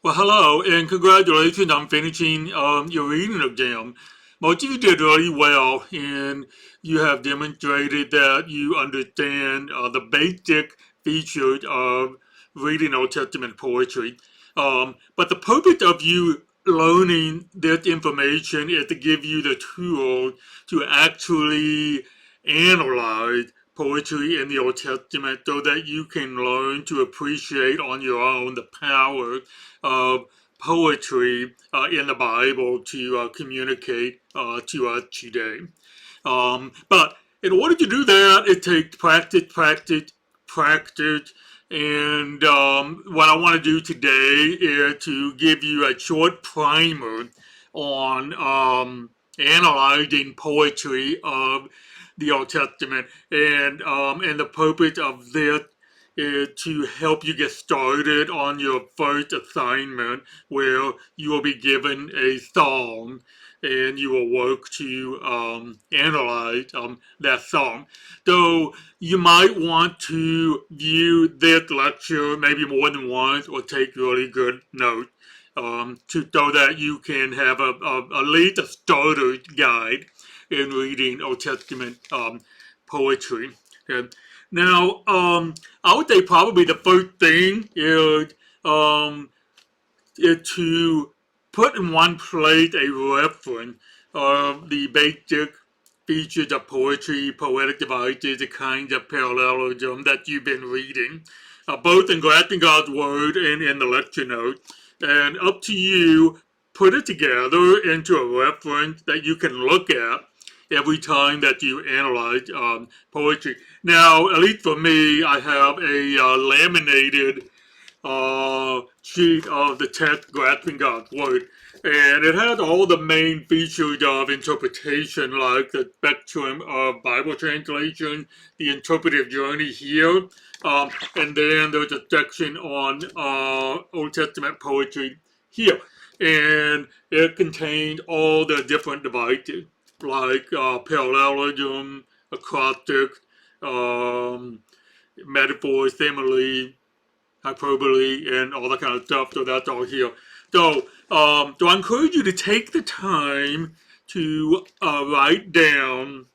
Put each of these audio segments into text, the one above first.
Well, hello, and congratulations on finishing your reading exam. Most of you did really well, and you have demonstrated that you understand the basic features of reading Old Testament poetry. But the purpose of you learning this information is to give you the tool to actually analyze poetry in the Old Testament so that you can learn to appreciate on your own the power of poetry in the Bible to communicate to us today. But in order to do that, it takes practice, practice, practice. And what I want to do today is to give you a short primer on analyzing poetry of the Old Testament. And the purpose of this is to help you get started on your first assignment where you will be given a song and you will work to analyze that song. So you might want to view this lecture maybe more than once or take really good notes so that you can have at least a starter's guide in reading Old Testament poetry. Okay. Now, I would say probably the first thing is to put in one place a reference of the basic features of poetry, poetic devices, the kinds of parallelism that you've been reading, both in Grasping God's Word and in the lecture notes. And up to you, put it together into a reference that you can look at every time that you analyze poetry. Now, at least for me, I have a laminated sheet of the text Grasping God's Word. And it has all the main features of interpretation, like the spectrum of Bible translation, the interpretive journey here, and then there's a section on Old Testament poetry here. And it contains all the different devices, like parallelism, acrostic, metaphor, simile, hyperbole, and all that kind of stuff. So that's all here. So I encourage you to take the time to write down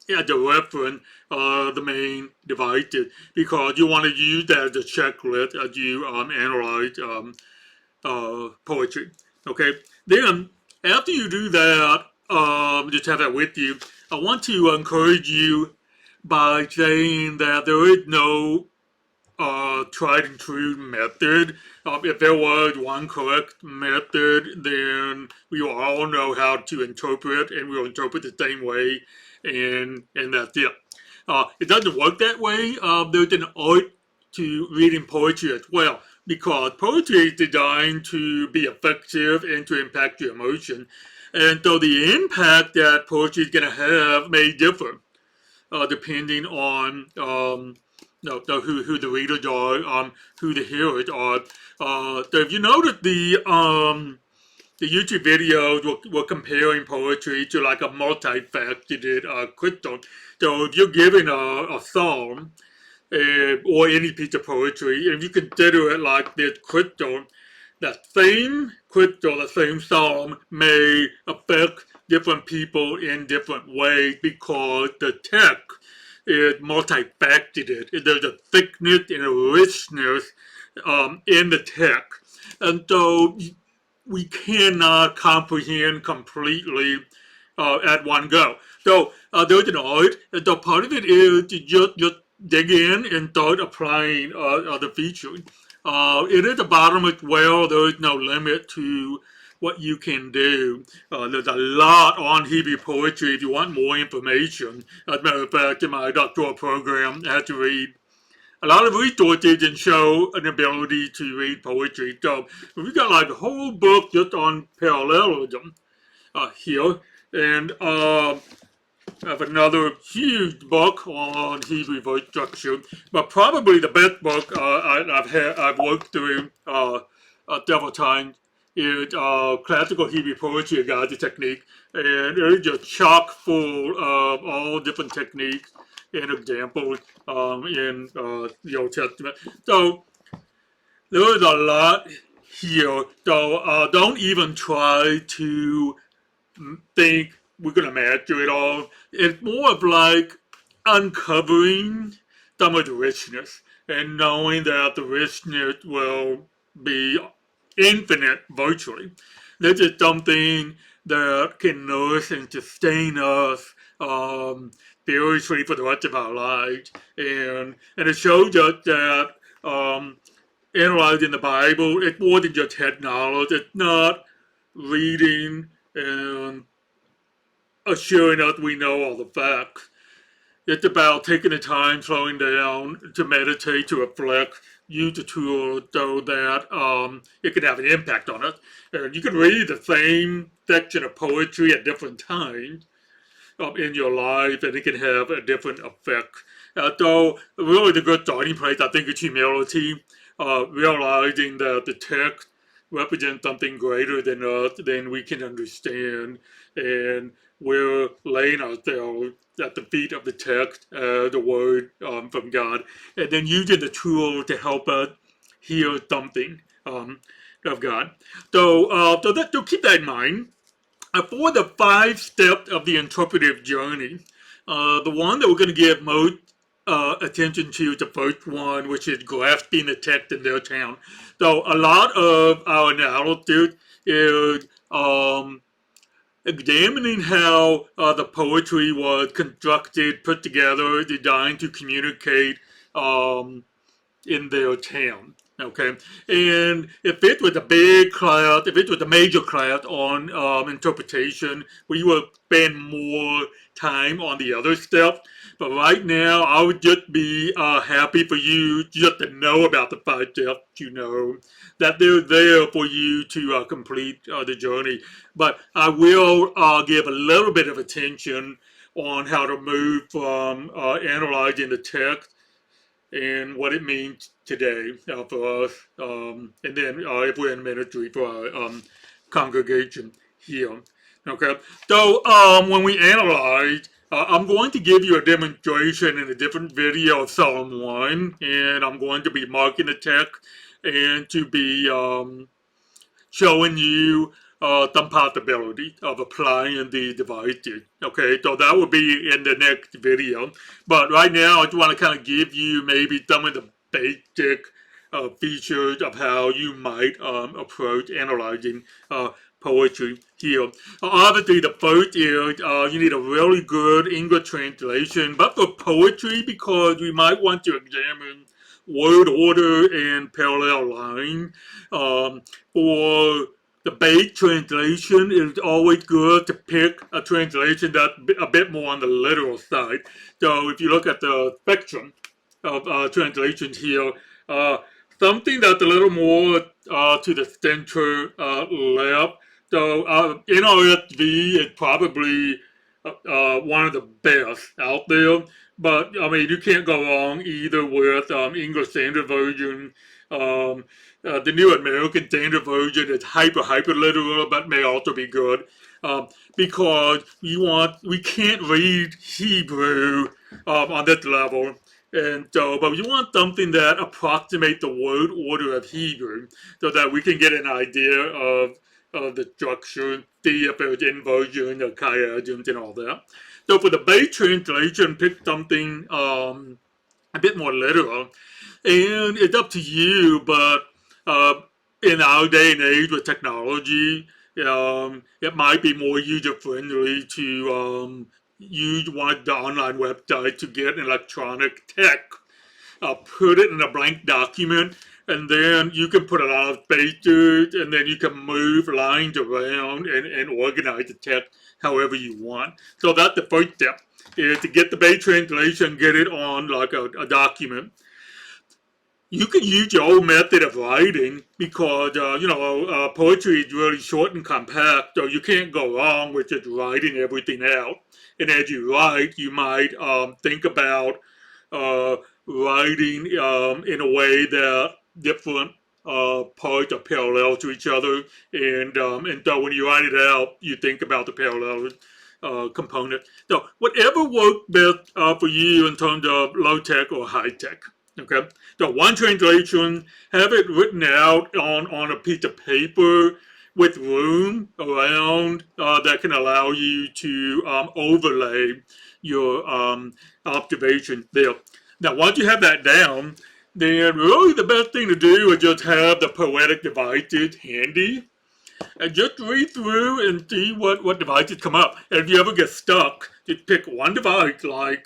as a reference the main devices because you want to use that as a checklist as you analyze poetry. Okay. Then after you do that, just have that with you. I want to encourage you by saying that there is no tried and true method. If there was one correct method, then we will all know how to interpret, and we will interpret the same way, and that's it. It doesn't work that way. There's an art to reading poetry as well, because poetry is designed to be effective and to impact your emotion. And so the impact that poetry is going to have may differ depending on who the readers are, who the hearers are. So if you notice the YouTube videos were comparing poetry to like a multifaceted crystal. So if you're given a song or any piece of poetry, and you consider it like this crystal, that same crystal, the same song may affect different people in different ways because the text is multifaceted. There's a thickness and a richness in the text. And so we cannot comprehend completely at one go. So there's an art, and so part of it is to just dig in and start applying the features. It is a bottomless well. There is no limit to what you can do. There's a lot on Hebrew poetry if you want more information. As a matter of fact, in my doctoral program, I had to read a lot of resources and show an ability to read poetry. So we got like a whole book just on parallelism here. And I have another huge book on Hebrew verse structure, but probably the best book I've worked through several times is Classical Hebrew Poetry, a Guide to Technique, and it is just chock full of all different techniques and examples in the Old Testament. So there is a lot here. So don't even try to think we're going to master it all. It's more of like uncovering some of the richness and knowing that the richness will be infinite virtually. This is something that can nourish and sustain us spiritually for the rest of our lives. And it shows us that analyzing the Bible, it's more than just head knowledge. It's not reading and assuring us we know all the facts. It's about taking the time, slowing down to meditate, to reflect, use the tool so that it can have an impact on us. And you can read the same section of poetry at different times in your life, and it can have a different effect. So, really, the good starting place, I think, is humility, realizing that the text represents something greater than us, than we can understand, and we're laying ourselves at the feet of the text, the word from God, and then using the tool to help us hear something of God. So keep that in mind. For the 5 steps of the interpretive journey, the one that we're going to give most attention to is the first one, which is grasping the text in their town. So a lot of our analysis is examining how the poetry was constructed, put together, designed to communicate in their town. Okay, and if it was a big class, if it was a major class on interpretation, we would spend more time on the other stuff. But right now, I would just be happy for you just to know about the 5 steps. You know that they're there for you to complete the journey. But I will give a little bit of attention on how to move from analyzing the text and what it means today for us, and then if we're in ministry for our congregation here. Okay, so when we analyze, I'm going to give you a demonstration in a different video of Psalm 1, and I'm going to be marking the text and to be showing you some possibility of applying the devices. Okay, so that will be in the next video. But right now, I just want to kind of give you maybe some of the basic features of how you might approach analyzing poetry here. Obviously, the first is you need a really good English translation, but for poetry, because we might want to examine word order and parallel line. For the base translation, it's always good to pick a translation that's a bit more on the literal side. So if you look at the spectrum of translations here, something that's a little more to the center left. So NRSV is probably one of the best out there. But I mean, you can't go wrong either with English Standard Version. The New American Standard Version is hyper literal, but may also be good because we can't read Hebrew on this level. And so, but you want something that approximates the word order of Hebrew so that we can get an idea of the structure, see if there's inversion or chiasms and all that. So for the base translation, pick something a bit more literal. And it's up to you, but in our day and age with technology, it might be more user-friendly to use one of the online websites to get an electronic text. Put it in a blank document, and then you can put a lot of spaces, and then you can move lines around and organize the text however you want. So that's the first step, is to get the base translation, get it on like a document. You can use your own method of writing because, poetry is really short and compact, so you can't go wrong with just writing everything out. And as you write, you might think about writing in a way that different parts are parallel to each other, and so when you write it out, you think about the parallel component. So whatever works best for you in terms of low tech or high tech. Okay, so one translation, have it written out on a piece of paper with room around that can allow you to overlay your observation there. Now, once you have that down, then really the best thing to do is just have the poetic devices handy and just read through and see what devices come up. And if you ever get stuck, just pick one device like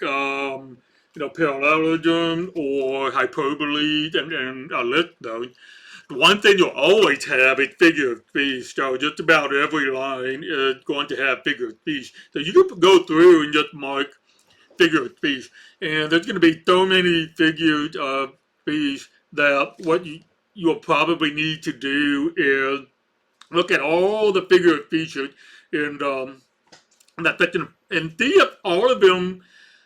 parallelism or hyperbole and list those. The one thing you'll always have is figure of speech. So just about every line is going to have figure of speech. So you can go through and just mark figure of speech. And there's going to be so many figures of speech that what you'll probably need to do is look at all the figure of features and that section and see if all of them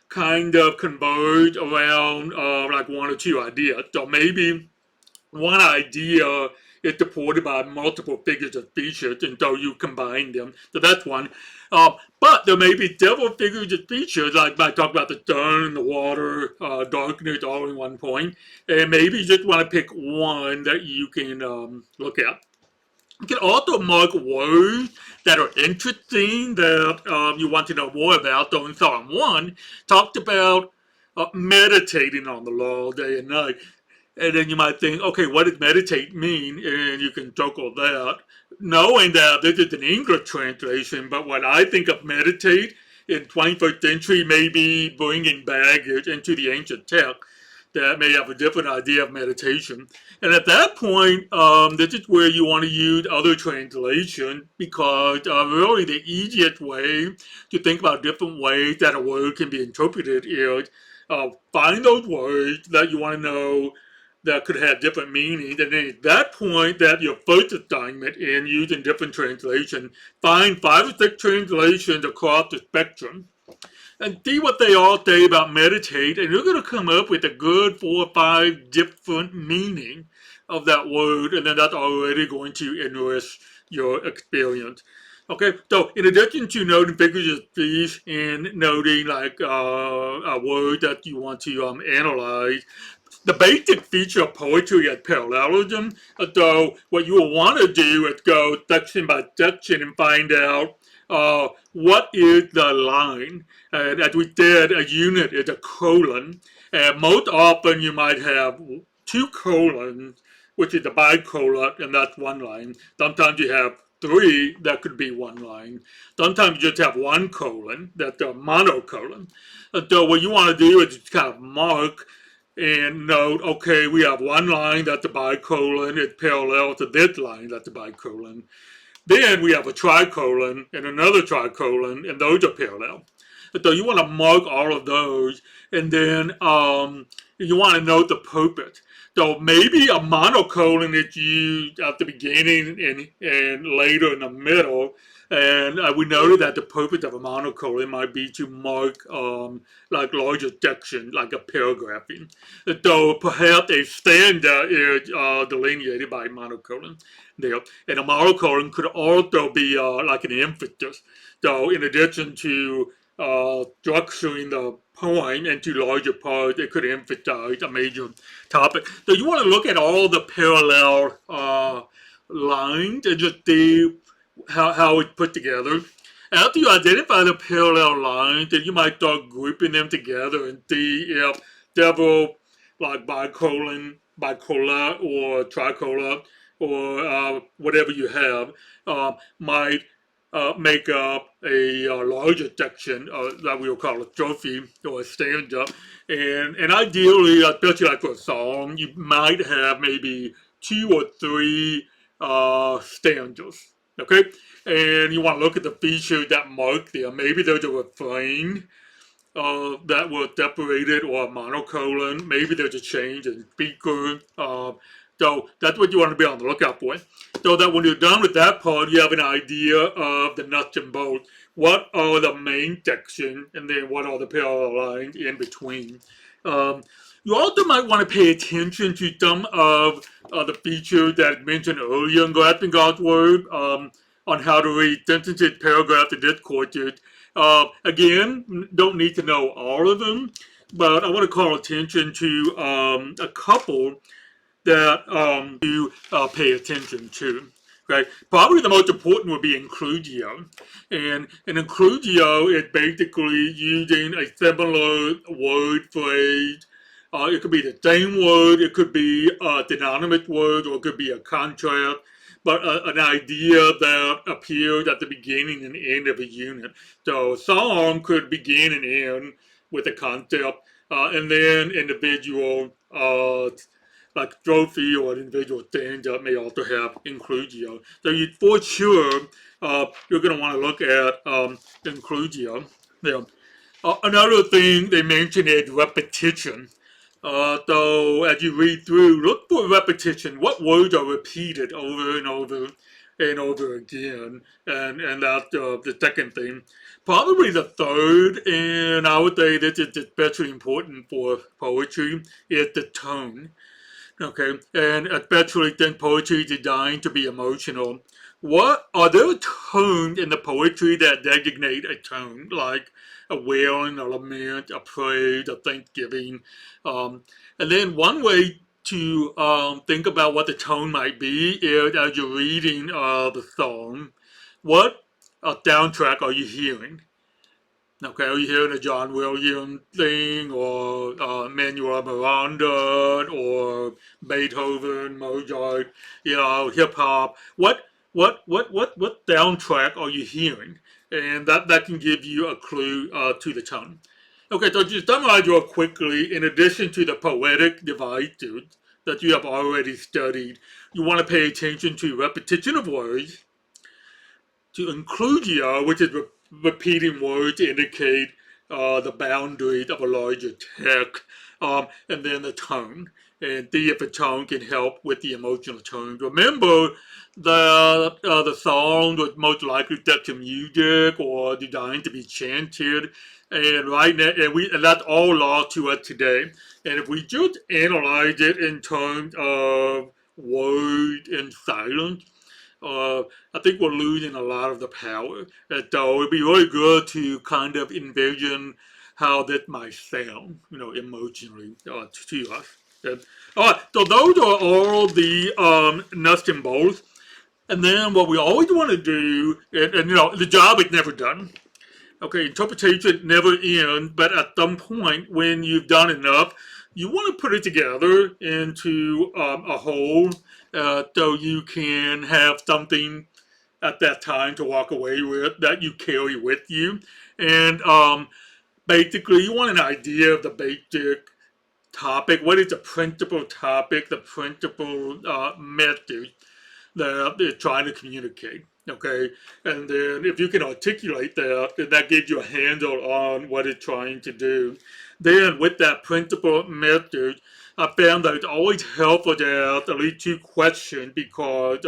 kind of converge around like one or two ideas. So maybe one idea is supported by multiple figures of features, and so you combine them. So that's one. But there may be several figures of features, like I talked about the sun, the water, darkness, all in one point, and maybe you just want to pick one that you can look at. You can also mark words that are interesting that you want to know more about. So in Psalm 1, talked about meditating on the law day and night. And then you might think, okay, what does meditate mean? And you can circle that, knowing that this is an English translation, but what I think of meditate in 21st century may be bringing baggage into the ancient text that may have a different idea of meditation. And at that point, this is where you want to use other translations because really the easiest way to think about different ways that a word can be interpreted is find those words that you want to know that could have different meanings. And then at that point, that your first assignment in using different translations, find 5 or 6 translations across the spectrum and see what they all say about meditate, and you're going to come up with a good 4 or 5 different meaning of that word, and then that's already going to enrich your experience. Okay, so in addition to noting figures of speech and noting like a word that you want to analyze, the basic feature of poetry is parallelism. So what you will want to do is go section by section and find out what is the line. And as we said, a unit is a colon. And most often you might have 2 colons, which is a bicolon, and that's one line. Sometimes you have 3, that could be one line. Sometimes you just have 1 colon, that's a monocolon. And so what you want to do is just kind of mark and note, okay, we have one line that's a bicolon, it's parallel to this line that's a bicolon. Then we have a tricolon and another tricolon, and those are parallel. So you want to mark all of those, and then you want to note the purpose. So maybe a monocolon is used at the beginning and later in the middle. And we noted that the purpose of a monocolon might be to mark like larger sections, like a paragraphing. So perhaps a stanza is delineated by a monocolon there. And a monocolon could also be like an emphasis. So in addition to structuring the poem into larger parts, it could emphasize a major topic. So you want to look at all the parallel lines and just see how it's put together. After you identify the parallel lines, then you might start grouping them together and see if several like bicola or tricola or whatever you have might make up a larger section that we will call a trophy or a stanza. And ideally, especially like for a song, you might have maybe 2 or 3 stanzas. Okay, and you want to look at the features that mark them. Maybe there's a refrain that was separated or a monocolon. Maybe there's a change in speaker. So that's what you want to be on the lookout for. So that when you're done with that part, you have an idea of the nuts and bolts. What are the main sections, and then what are the parallel lines in between? You also might want to pay attention to some of the features that I mentioned earlier in Grasping God's Word on how to read sentences, paragraphs, and discourses. Again, don't need to know all of them, but I want to call attention to a couple that to pay attention to. Right? Probably the most important would be inclusio. And an inclusio is basically using a similar word phrase. It could be the same word, it could be a synonymous word, or it could be a contrast, but an idea that appears at the beginning and end of a unit. So a song could begin and end with a concept, and then individual like trophy or individual things that may also have inclusio. So you, for sure, you're going to want to look at inclusio. Yeah. Another thing they mention is repetition. So as you read through, look for repetition. What words are repeated over and over and over again? And that's the second thing. Probably the third, and I would say this is especially important for poetry, is the tone. Okay, and especially then poetry designed to be emotional. What are there tones in the poetry that designate a tone, like a wailing, a lament, a praise, a thanksgiving? And then one way to think about what the tone might be is as you're reading the song, what soundtrack are you hearing? Okay, are you hearing a John Williams thing, or Manuel Miranda, or Beethoven, Mozart, hip hop? What soundtrack are you hearing? And that can give you a clue to the tone. Okay, so to summarize real quickly, in addition to the poetic devices that you have already studied, you want to pay attention to repetition of words, to inclusio, which is repeating words to indicate the boundaries of a larger text, and then the tone, and see if the tone can help with the emotional tone. Remember, the song was most likely set to music or designed to be chanted, and right now, and that's all lost to us today. And if we just analyze it in terms of words and silence, I think we're losing a lot of the power. And so it'd be really good to kind of envision how that might sound, emotionally to us. And, all right, so those are all the nuts and bolts. And then what we always want to do, and the job is never done. Okay, interpretation never ends, but at some point when you've done enough, you want to put it together into a whole, so you can have something at that time to walk away with that you carry with you. And basically, you want an idea of the basic topic. What is the principal topic, the principal message that they're trying to communicate? Okay, and then if you can articulate that, then that gives you a handle on what it's trying to do. Then, with that principal message, I found that it's always helpful to ask at least two questions because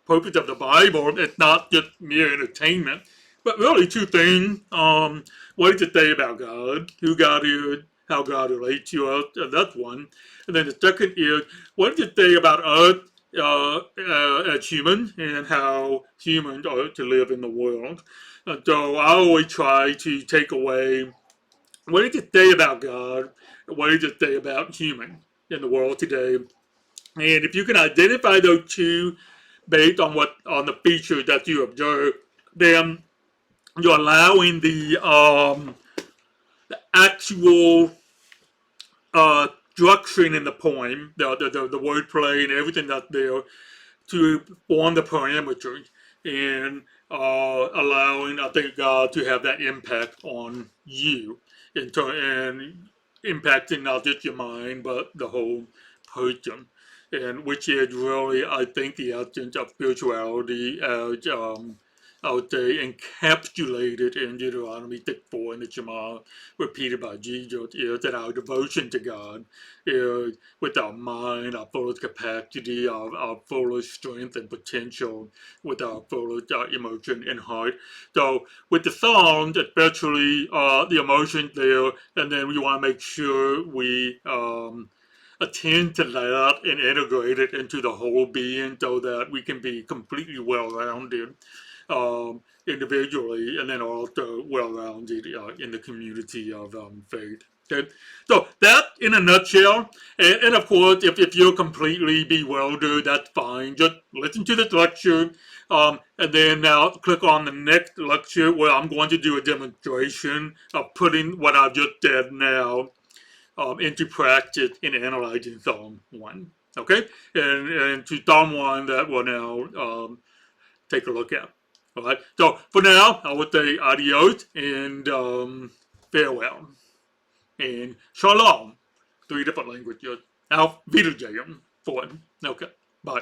purpose of the Bible is not just mere entertainment, but really two things. What does it say about God? Who God is? How God relates to us? That's one. And then the second is, what does it say about us as humans and how humans are to live in the world? And so I always try to take away, what does it say about God? What does it say about human in the world today? And if you can identify those two based on the features that you observe, then you're allowing the actual structuring in the poem, the wordplay and everything that's there, to form the parameters and allowing, I think, God to have that impact on you, and impacting not just your mind but the whole person, and which is really, I think, the essence of spirituality as I would say encapsulated in Deuteronomy 6:4 in the Shema, repeated by Jesus, is that our devotion to God is with our mind, our fullest capacity, our fullest strength and potential, with our fullest emotion and heart. So with the songs, especially the emotions there, and then we want to make sure we attend to that and integrate it into the whole being so that we can be completely well-rounded individually, and then also well-rounded in the community of faith. Okay, so that in a nutshell, and of course, if you're completely bewildered, that's fine. Just listen to this lecture, and then now click on the next lecture where I'm going to do a demonstration of putting what I've just said now into practice in analyzing Psalm 1. Okay, and to Psalm 1 that we'll now take a look at. All right, so for now, I would say adios and farewell. And shalom, three different languages. Auf Wiedersehen. 4. Okay, bye.